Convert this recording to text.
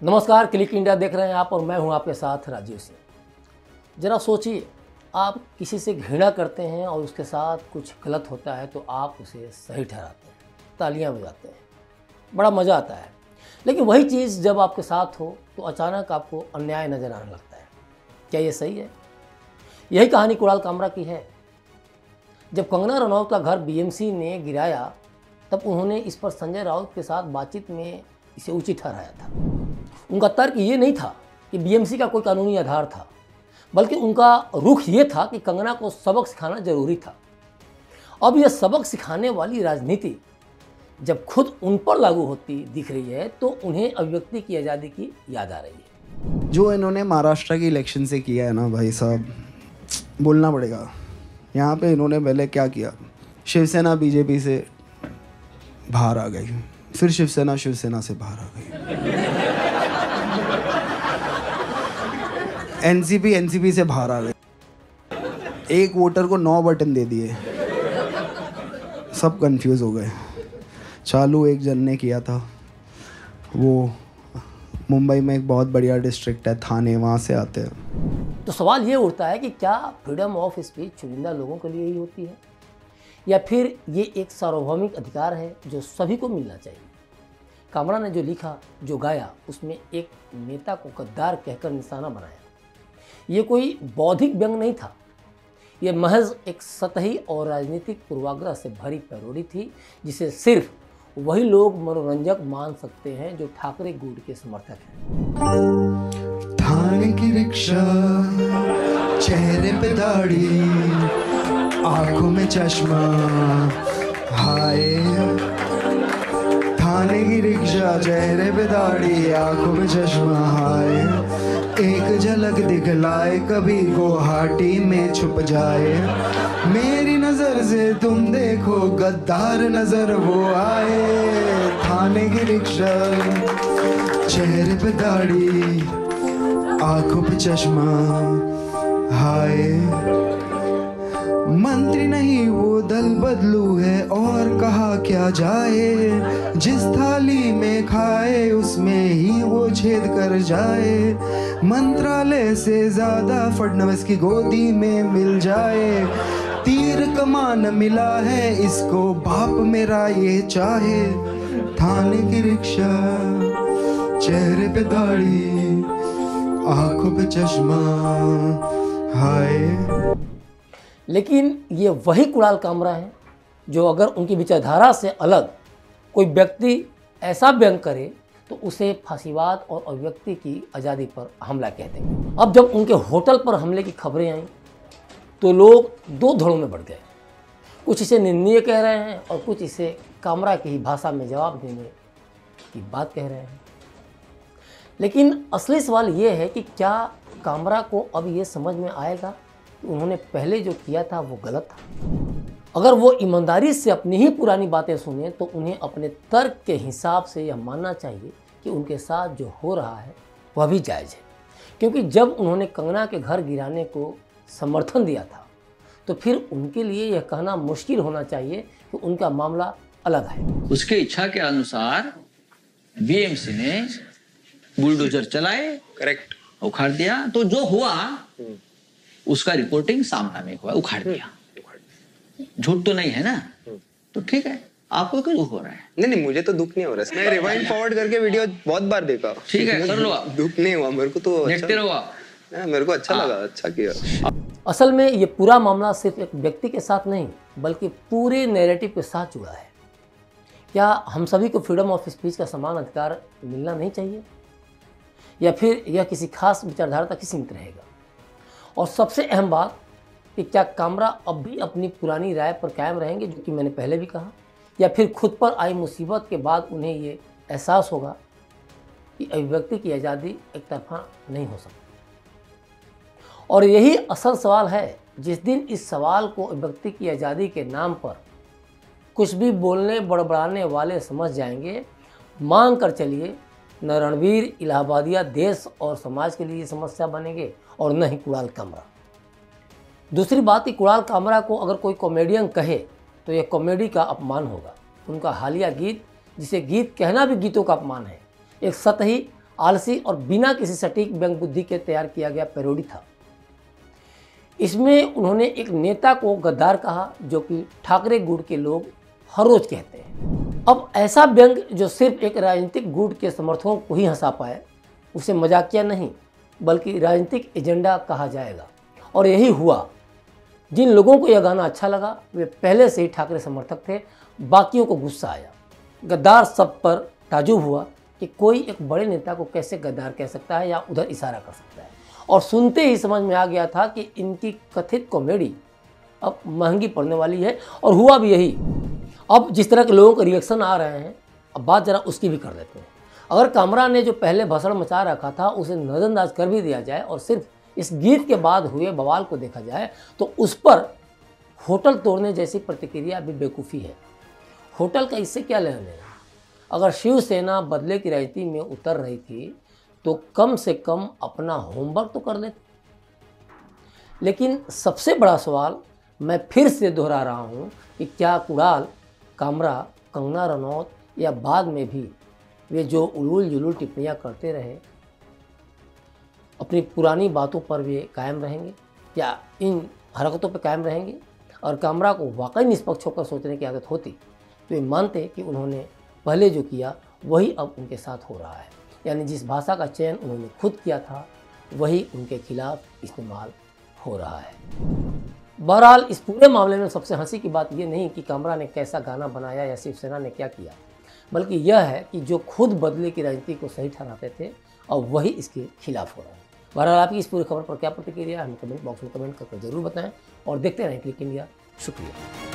नमस्कार, click India देख रहे हैं आप और मैं हूं आपके साथ राजीव सिंह। जरा सोचिए, आप किसी से घृणा करते हैं और उसके साथ कुछ गलत होता है तो आप उसे सही ठहराते हैं, तालियां बजाते हैं, बड़ा मज़ा आता है। लेकिन वही चीज़ जब आपके साथ हो तो अचानक आपको अन्याय नज़र आने लगता है। क्या ये सही है? यही कहानी कुणाल कामरा की है। जब कंगना रनौत का घर बीएमसी ने गिराया तब उन्होंने इस पर संजय राउत के साथ बातचीत में इसे उचित ठहराया था। उनका तर्क ये नहीं था कि बीएमसी का कोई कानूनी आधार था, बल्कि उनका रुख ये था कि कंगना को सबक सिखाना जरूरी था। अब यह सबक सिखाने वाली राजनीति जब खुद उन पर लागू होती दिख रही है तो उन्हें अभिव्यक्ति की आज़ादी की याद आ रही है। जो इन्होंने महाराष्ट्र की इलेक्शन से किया है ना भाई साहब, बोलना पड़ेगा। यहाँ पे इन्होंने पहले क्या किया, शिवसेना बीजेपी से बाहर आ गई, फिर शिवसेना से बाहर आ गई, एनसीपी से बाहर आ गई, एक वोटर को 9 बटन दे दिए, सब कंफ्यूज हो गए। चालू एक जन ने किया था, वो मुंबई में एक बहुत बढ़िया डिस्ट्रिक्ट है थाने, वहाँ से आते हैं। तो सवाल ये उठता है कि क्या फ्रीडम ऑफ स्पीच चुनिंदा लोगों के लिए ही होती है या फिर ये एक सार्वभौमिक अधिकार है जो सभी को मिलना चाहिए। कामरा ने जो लिखा, जो गाया, उसमें एक नेता को गद्दार कहकर निशाना बनाया। ये कोई बौद्धिक व्यंग नहीं था, ये महज एक सतही और राजनीतिक पूर्वाग्रह से भरी पैरोडी थी जिसे सिर्फ वही लोग मनोरंजक मान सकते हैं जो ठाकरे गुट के समर्थक हैं। थाने की रिक्शा, चेहरे पे दाढ़ी, आंखों में चश्मा, हाय। थाने की रिक्शा, चेहरे पे दाढ़ी, आंखों में चश्मा, हाय। एक झलक दिखलाए कभी गुवाहाटी में छुप जाए, मेरी नजर से तुम देखो गद्दार नजर वो आए। थाने की रिक्शा, चेहरे पे दाढ़ी, आंखों पे चश्मा, हाय। मंत्री नहीं वो दल बदलू है और कहा क्या जाए, जिस थाली में खाए उसमें ही वो छेद कर जाए। मंत्रालय से ज्यादा फडणवीस की गोदी में मिल जाए, तीर कमान मिला है इसको बाप मेरा ये चाहे। थाने की रिक्शा, चेहरे पे दाढ़ी, आंखों पे चश्मा, हाय। लेकिन ये वही कुणाल कामरा है जो अगर उनकी विचारधारा से अलग कोई व्यक्ति ऐसा व्यंग करे तो उसे फांसीवाद और अभिव्यक्ति की आज़ादी पर हमला कहते हैं। अब जब उनके होटल पर हमले की खबरें आईं तो लोग दो धड़ों में बढ़ गए। कुछ इसे निंदनीय कह रहे हैं और कुछ इसे कामरा की ही भाषा में जवाब देने की बात कह रहे हैं। लेकिन असली सवाल ये है कि क्या कामरा को अब ये समझ में आएगा कि उन्होंने पहले जो किया था वो गलत था? अगर वो ईमानदारी से अपनी ही पुरानी बातें सुने तो उन्हें अपने तर्क के हिसाब से यह मानना चाहिए कि उनके साथ जो हो रहा है वह भी जायज़ है। क्योंकि जब उन्होंने कंगना के घर गिराने को समर्थन दिया था तो फिर उनके लिए यह कहना मुश्किल होना चाहिए कि उनका मामला अलग है। उसके इच्छा के अनुसार बीएमसी ने बुलडोजर चलाए, करेक्ट, उखाड़ दिया। तो जो हुआ उसका रिपोर्टिंग सामना में हुआ, उखाड़ दिया। झूठ तो नहीं है ना, तो ठीक है। आपको क्यों दुख हो रहा है? नहीं, मुझे तो दुख नहीं हो रहा है। मैं रिवाइंड फॉरवर्ड करके वीडियो बहुत बार देखा। ठीक है, कर लो आप। दुख नहीं हुआ मेरे को, तो देखते रहो आप। मेरे को अच्छा लगा, अच्छा किया। असल में ये पूरा मामला सिर्फ एक व्यक्ति के साथ नहीं बल्कि पूरे नैरेटिव के साथ जुड़ा है। क्या हम सभी को फ्रीडम ऑफ स्पीच का समान अधिकार मिलना नहीं चाहिए या फिर यह किसी खास विचारधारा तक ही सीमित रहेगा? और सबसे अहम बात कि क्या कामरा अब भी अपनी पुरानी राय पर कायम रहेंगे, जो कि मैंने पहले भी कहा, या फिर खुद पर आई मुसीबत के बाद उन्हें ये एहसास होगा कि अभिव्यक्ति की आज़ादी एक तरफा नहीं हो सकती। और यही असल सवाल है। जिस दिन इस सवाल को अभिव्यक्ति की आज़ादी के नाम पर कुछ भी बोलने बड़बड़ाने वाले समझ जाएंगे, मांग कर चलिए, न रणवीर इलाहाबादिया देश और समाज के लिए समस्या बनेंगे और न ही कुणाल कामरा। दूसरी बात कि कुणाल कामरा को अगर कोई कॉमेडियन कहे तो यह कॉमेडी का अपमान होगा। उनका हालिया गीत, जिसे गीत कहना भी गीतों का अपमान है, एक सतही आलसी और बिना किसी सटीक व्यंग बुद्धि के तैयार किया गया पैरोडी था। इसमें उन्होंने एक नेता को गद्दार कहा, जो कि ठाकरे गुट के लोग हर रोज कहते हैं। अब ऐसा व्यंग जो सिर्फ एक राजनीतिक गुट के समर्थकों को ही हंसा पाए, उसे मजाकिया नहीं बल्कि राजनीतिक एजेंडा कहा जाएगा। और यही हुआ। जिन लोगों को यह गाना अच्छा लगा वे पहले से ही ठाकरे समर्थक थे, बाकियों को गुस्सा आया। गद्दार सब पर ताजुब हुआ कि कोई एक बड़े नेता को कैसे गद्दार कह सकता है या उधर इशारा कर सकता है। और सुनते ही समझ में आ गया था कि इनकी कथित कॉमेडी अब महंगी पड़ने वाली है, और हुआ भी यही। अब जिस तरह के लोगों के रिएक्शन आ रहे हैं, अब बात जरा उसकी भी कर लेते हैं। अगर कामरा ने जो पहले भसड़ मचा रखा था उसे नज़रअंदाज कर भी दिया जाए और सिर्फ इस गीत के बाद हुए बवाल को देखा जाए, तो उस पर होटल तोड़ने जैसी प्रतिक्रिया भी बेवकूफ़ी है। होटल का इससे क्या लेना देना? अगर शिवसेना बदले की राजनीति में उतर रही थी तो कम से कम अपना होमवर्क तो कर लेते। लेकिन सबसे बड़ा सवाल मैं फिर से दोहरा रहा हूँ कि क्या कुणाल, कामरा, कंगना रनौत या बाद में भी वे जो उलूल जुलूल टिप्पणियाँ करते रहे, अपनी पुरानी बातों पर वे कायम रहेंगे? क्या इन हरकतों पर कायम रहेंगे? और कामरा को वाकई निष्पक्ष होकर सोचने की आदत होती तो वे मानते कि उन्होंने पहले जो किया वही अब उनके साथ हो रहा है, यानी जिस भाषा का चयन उन्होंने खुद किया था वही उनके खिलाफ इस्तेमाल हो रहा है। बहरहाल इस पूरे मामले में सबसे हंसी की बात यह नहीं कि कामरा ने कैसा गाना बनाया या शिवसेना ने क्या किया, बल्कि यह है कि जो खुद बदले की राजनीति को सही ठहराते थे और वही इसके खिलाफ हो रहा है। बहरहाल आपकी इस पूरी खबर पर क्या प्रतिक्रिया है, हमें कमेंट बॉक्स में कमेंट करके जरूर बताएं और देखते रहें क्लिक इंडिया। शुक्रिया।